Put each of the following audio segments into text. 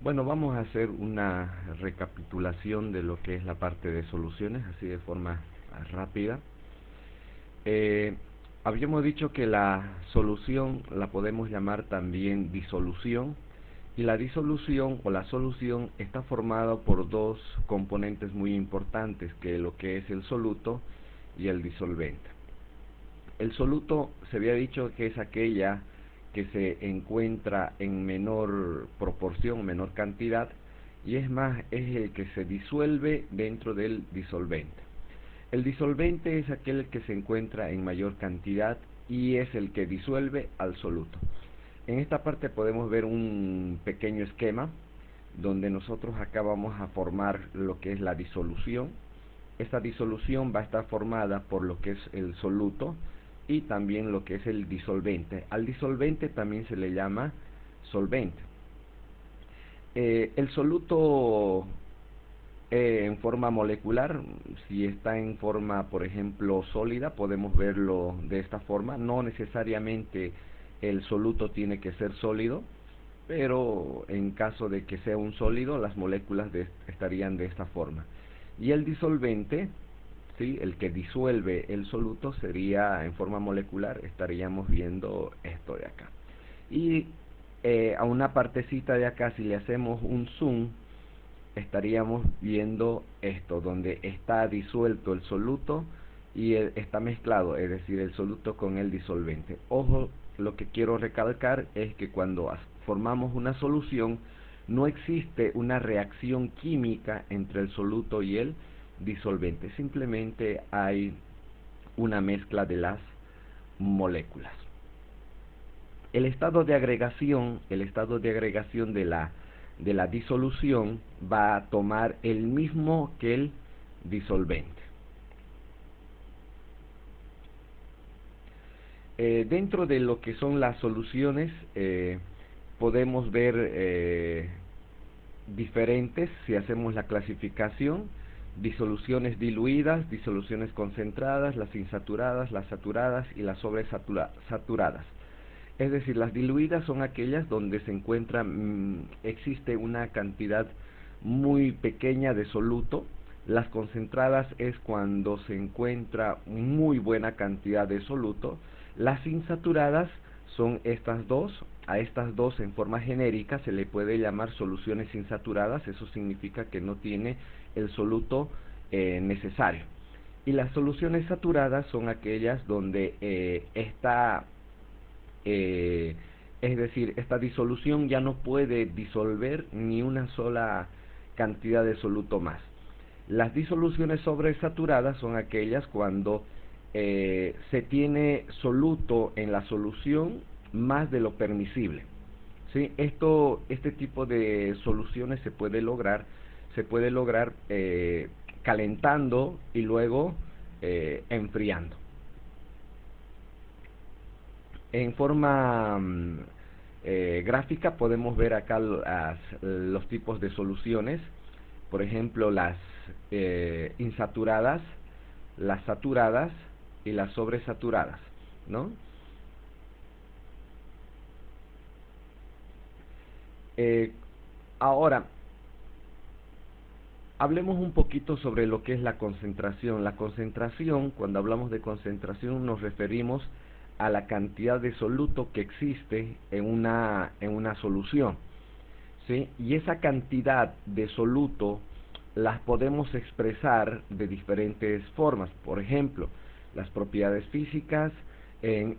Bueno, vamos a hacer una recapitulación de lo que es la parte de soluciones, así de forma rápida. Eh, Habíamos dicho que la solución la podemos llamar también disolución, y la disolución o la solución está formada por dos componentes muy importantes, que lo que es el soluto y el disolvente. El soluto se había dicho que es aquella que se encuentra en menor proporción, menor cantidad, y es más, es el que se disuelve dentro del disolvente. El disolvente es aquel que se encuentra en mayor cantidad y es el que disuelve al soluto. En esta parte podemos ver un pequeño esquema donde nosotros acá vamos a formar lo que es la disolución. Esta disolución va a estar formada por lo que es el soluto y también lo que es el disolvente. Al disolvente también se le llama solvente. El soluto en forma molecular, si está en forma, por ejemplo, sólida, podemos verlo de esta forma. No necesariamente el soluto tiene que ser sólido, pero en caso de que sea un sólido, las moléculas estarían de esta forma. Y el disolvente, ¿sí?, el que disuelve el soluto, sería en forma molecular, estaríamos viendo esto de acá. Y a una partecita de acá, si le hacemos un zoom, estaríamos viendo esto, donde está disuelto el soluto y está mezclado, es decir, el soluto con el disolvente. Ojo, lo que quiero recalcar es que cuando formamos una solución, no existe una reacción química entre el soluto y el disolvente, simplemente hay una mezcla de las moléculas. El estado de agregación de la disolución va a tomar el mismo que el disolvente. Dentro de lo que son las soluciones, podemos ver diferentes, si hacemos la clasificación: disoluciones diluidas, disoluciones concentradas, las insaturadas, las saturadas y las sobresaturadas. Es decir, las diluidas son aquellas donde se encuentra, existe una cantidad muy pequeña de soluto. Las concentradas es cuando se encuentra muy buena cantidad de soluto. Las insaturadas son estas dos. A estas dos en forma genérica se le puede llamar soluciones insaturadas. Eso significa que no tiene el soluto necesario. Y las soluciones saturadas son aquellas donde es decir, esta disolución ya no puede disolver ni una sola cantidad de soluto más. Las disoluciones sobresaturadas son aquellas cuando se tiene soluto en la solución más de lo permisible, ¿sí? Este tipo de soluciones se puede lograr calentando y luego enfriando. En forma gráfica podemos ver acá los tipos de soluciones. Por ejemplo, las insaturadas, las saturadas y las sobresaturadas, ¿no? Ahora, hablemos un poquito sobre lo que es la concentración. La concentración, cuando hablamos de concentración, nos referimos a la cantidad de soluto que existe en una solución, ¿sí? Y esa cantidad de soluto las podemos expresar de diferentes formas. Por ejemplo, las propiedades físicas, en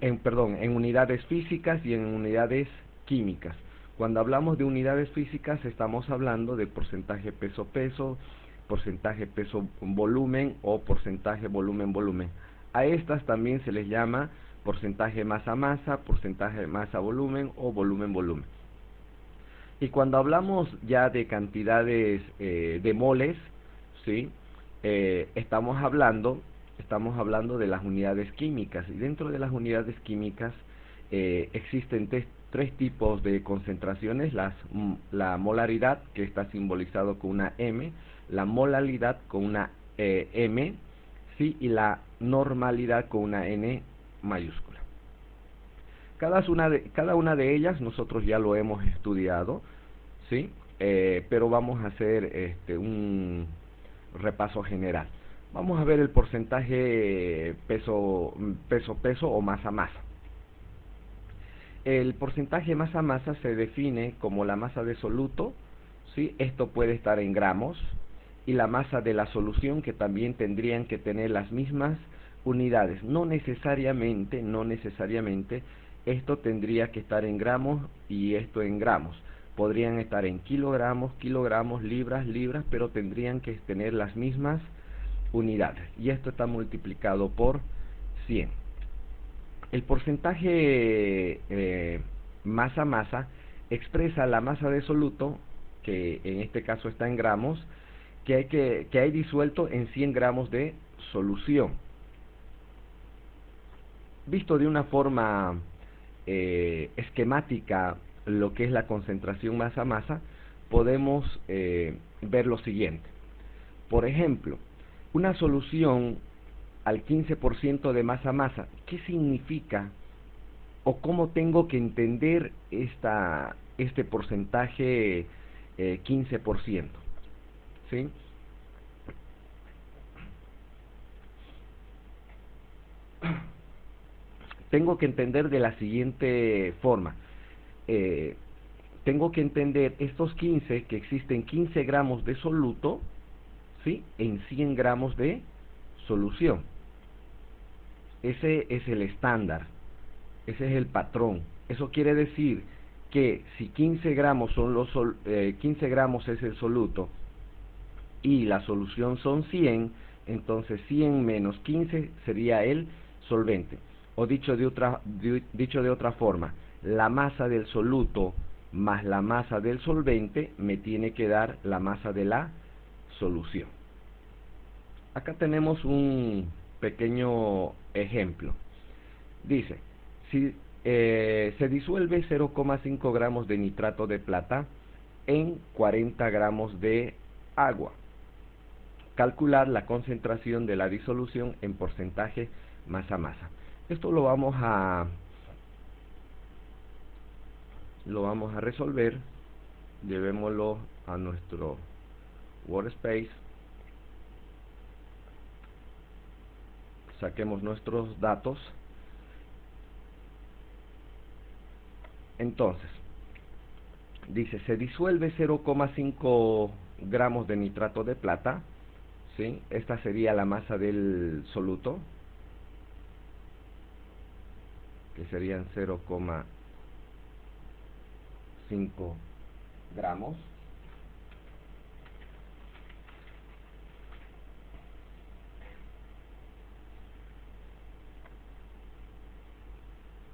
unidades físicas y en unidades químicas. Cuando hablamos de unidades físicas, estamos hablando de porcentaje peso-peso, porcentaje peso-volumen o porcentaje volumen-volumen. A estas también se les llama porcentaje masa-masa, porcentaje masa-volumen o volumen-volumen. Y cuando hablamos ya de cantidades de moles, ¿sí? Estamos hablando de las unidades químicas. Y dentro de las unidades químicas existen tres tipos de concentraciones: la molaridad, que está simbolizado con una M; la molaridad con una M, ¿sí? Y la normalidad con una N mayúscula. Cada una de ellas nosotros ya lo hemos estudiado, ¿sí? pero vamos a hacer un repaso general. Vamos a ver el porcentaje peso o masa-masa. El porcentaje masa-masa se define como la masa de soluto, ¿sí? Esto puede estar en gramos, y la masa de la solución, que también tendrían que tener las mismas unidades. No necesariamente, esto tendría que estar en gramos y esto en gramos. Podrían estar en kilogramos, libras, pero tendrían que tener las mismas unidades. Y esto está multiplicado por 100. El porcentaje masa-masa expresa la masa de soluto, que en este caso está en gramos, que hay disuelto en 100 gramos de solución. Visto de una forma esquemática lo que es la concentración masa-masa, podemos ver lo siguiente. Por ejemplo, una solución al 15% de masa-masa, ¿qué significa o cómo tengo que entender este porcentaje 15%? ¿Sí? Tengo que entender de la siguiente forma. Tengo que entender estos 15, que existen 15 gramos de soluto, ¿sí?, en 100 gramos de solución. Ese es el estándar, ese es el patrón. Eso quiere decir que si 15 gramos, 15 gramos es el soluto y la solución son 100, entonces 100 menos 15 sería el solvente. O dicho de otra forma, la masa del soluto más la masa del solvente me tiene que dar la masa de la solución. Acá tenemos un pequeño ejemplo. Dice, si se disuelve 0,5 gramos de nitrato de plata en 40 gramos de agua. Calcular la concentración de la disolución en porcentaje masa-masa. Esto lo vamos a resolver. Llevémoslo a nuestro workspace. Saquemos nuestros datos. Entonces, dice, se disuelve 0,5 gramos de nitrato de plata, ¿sí? Esta sería la masa del soluto, que serían 0,5 gramos.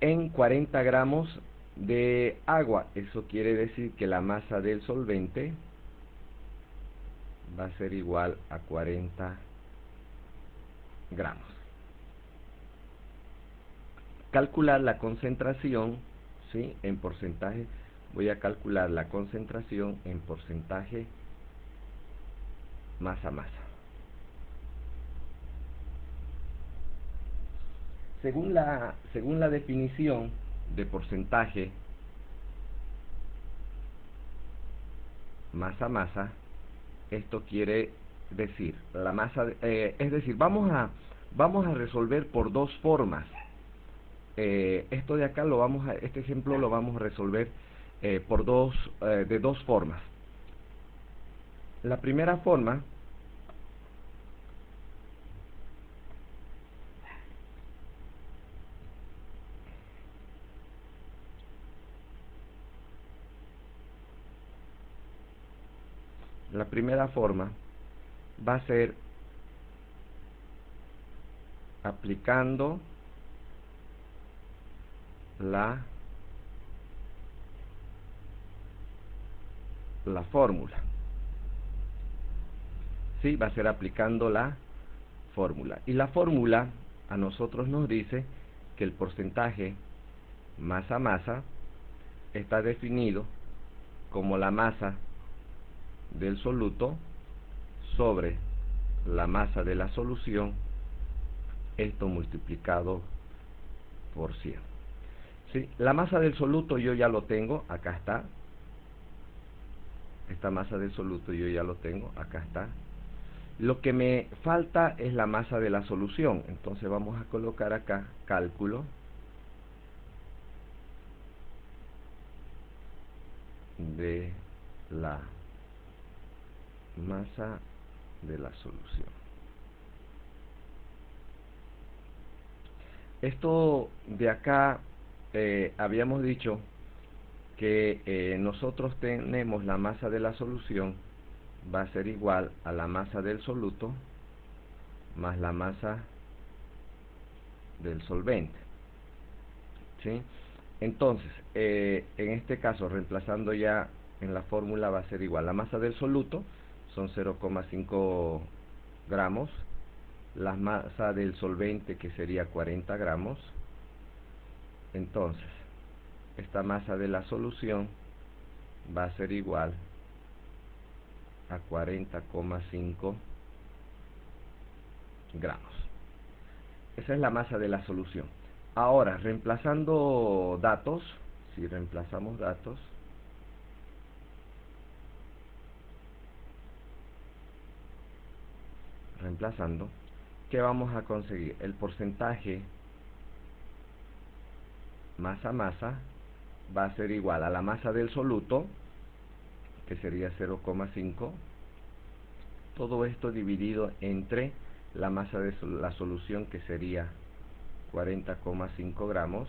En 40 gramos de agua. Eso quiere decir que la masa del solvente va a ser igual a 40 gramos. Calcular la concentración, ¿sí?, en porcentaje. Voy a calcular la concentración en porcentaje masa-masa. Según la definición de porcentaje masa-masa, esto quiere decir la masa, es decir, vamos a resolver por dos formas. Esto de acá este ejemplo lo vamos a resolver de dos formas. La primera forma va a ser aplicando la fórmula. Sí, va a ser aplicando la fórmula. Y la fórmula a nosotros nos dice que el porcentaje masa-masa está definido como la masa del soluto sobre la masa de la solución, esto multiplicado por 100. ¿Sí? La masa del soluto yo ya lo tengo, acá está. esta masa del soluto yo ya lo tengo, acá está. Lo que me falta es la masa de la solución, entonces vamos a colocar acá cálculo de la masa de la solución. Esto de acá, habíamos dicho que nosotros tenemos la masa de la solución va a ser igual a la masa del soluto más la masa del solvente, ¿sí? Entonces, en este caso, reemplazando ya en la fórmula, va a ser igual. La masa del soluto son 0,5 gramos, la masa del solvente, que sería 40 gramos. Entonces, esta masa de la solución va a ser igual a 40,5 gramos. Esa es la masa de la solución. Ahora, reemplazando datos, si reemplazamos datos, ¿qué vamos a conseguir? El porcentaje masa-masa va a ser igual a la masa del soluto, que sería 0,5, todo esto dividido entre la masa de la solución, que sería 40,5 gramos,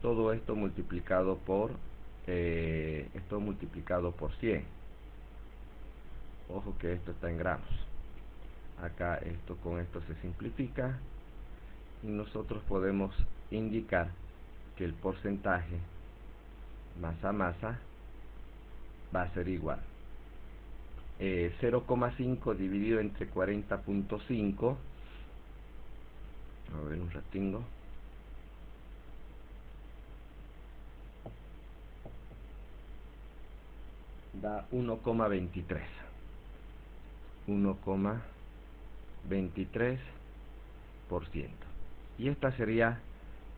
todo esto multiplicado por 100. Ojo que esto está en gramos. Acá esto con esto se simplifica y nosotros podemos indicar que el porcentaje masa-masa va a ser igual 0,5 dividido entre 40,5, a ver un ratingo, da 1,23, 1,23%. Y esta sería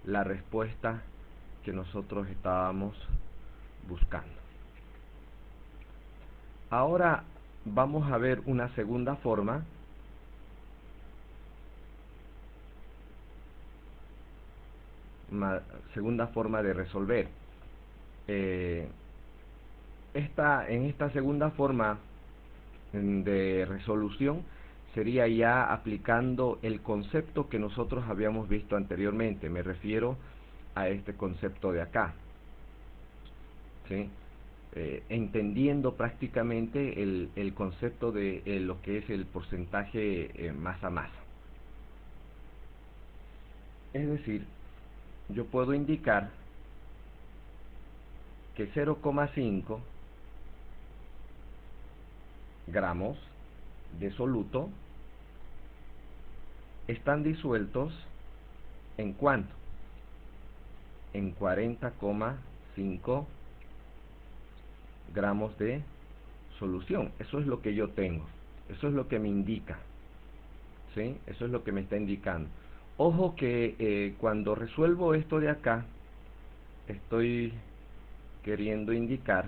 la respuesta que nosotros estábamos buscando. Ahora vamos a ver una segunda forma de resolver. En esta segunda forma de resolución sería ya aplicando el concepto que nosotros habíamos visto anteriormente. Me refiero a este concepto de acá, ¿sí? Entendiendo prácticamente el concepto de lo que es el porcentaje masa-masa. Es decir, yo puedo indicar que 0,5 gramos de soluto están disueltos en ¿cuánto? En 40,5 gramos de solución. Eso es lo que yo tengo, eso es lo que me indica, ¿sí? Eso es lo que me está indicando. Ojo que cuando resuelvo esto de acá, estoy queriendo indicar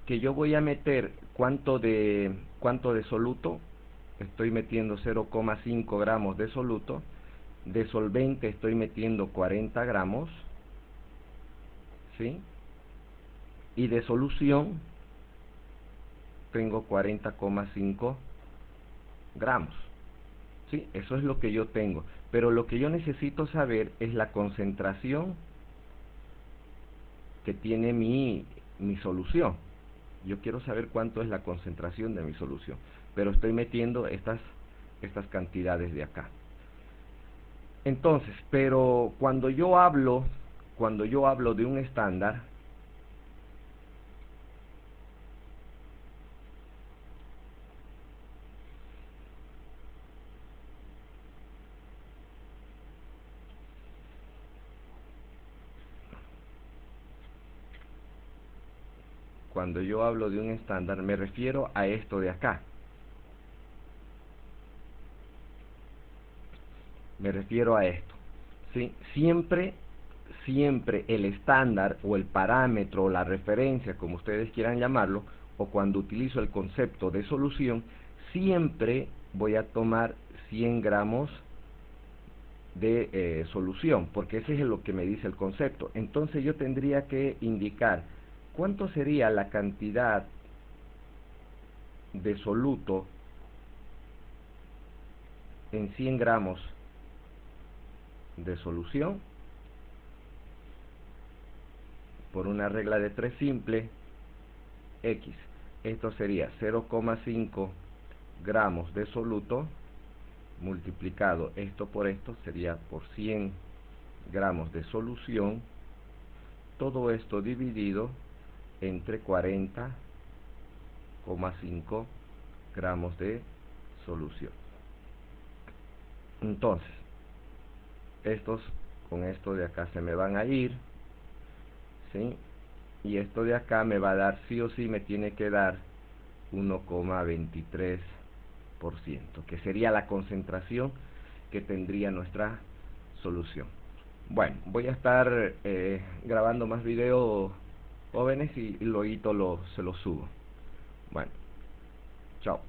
que yo voy a meter cuánto de soluto. Estoy metiendo 0,5 gramos de soluto. De solvente estoy metiendo 40 gramos, ¿sí? Y de solución tengo 40,5 gramos, ¿sí? Eso es lo que yo tengo. Pero lo que yo necesito saber es la concentración que tiene mi solución. Yo quiero saber cuánto es la concentración de mi solución, pero estoy metiendo estas cantidades de acá. Entonces, pero cuando yo hablo de un estándar, cuando yo hablo de un estándar, me refiero a esto de acá. Me refiero a esto, ¿sí? Siempre el estándar o el parámetro o la referencia, como ustedes quieran llamarlo, o cuando utilizo el concepto de solución, siempre voy a tomar 100 gramos de solución, porque ese es lo que me dice el concepto. Entonces yo tendría que indicar cuánto sería la cantidad de soluto en 100 gramos de solución, por una regla de 3 simple, X. Esto sería 0,5 gramos de soluto multiplicado esto por esto, sería por 100 gramos de solución, todo esto dividido entre 40,5 gramos de solución. Entonces, estos con esto de acá se me van a ir, ¿sí? Y esto de acá me va a dar, sí o sí me tiene que dar 1,23%, que sería la concentración que tendría nuestra solución. Bueno, voy a estar grabando más videos, jóvenes, y luego se los subo. Bueno, chao.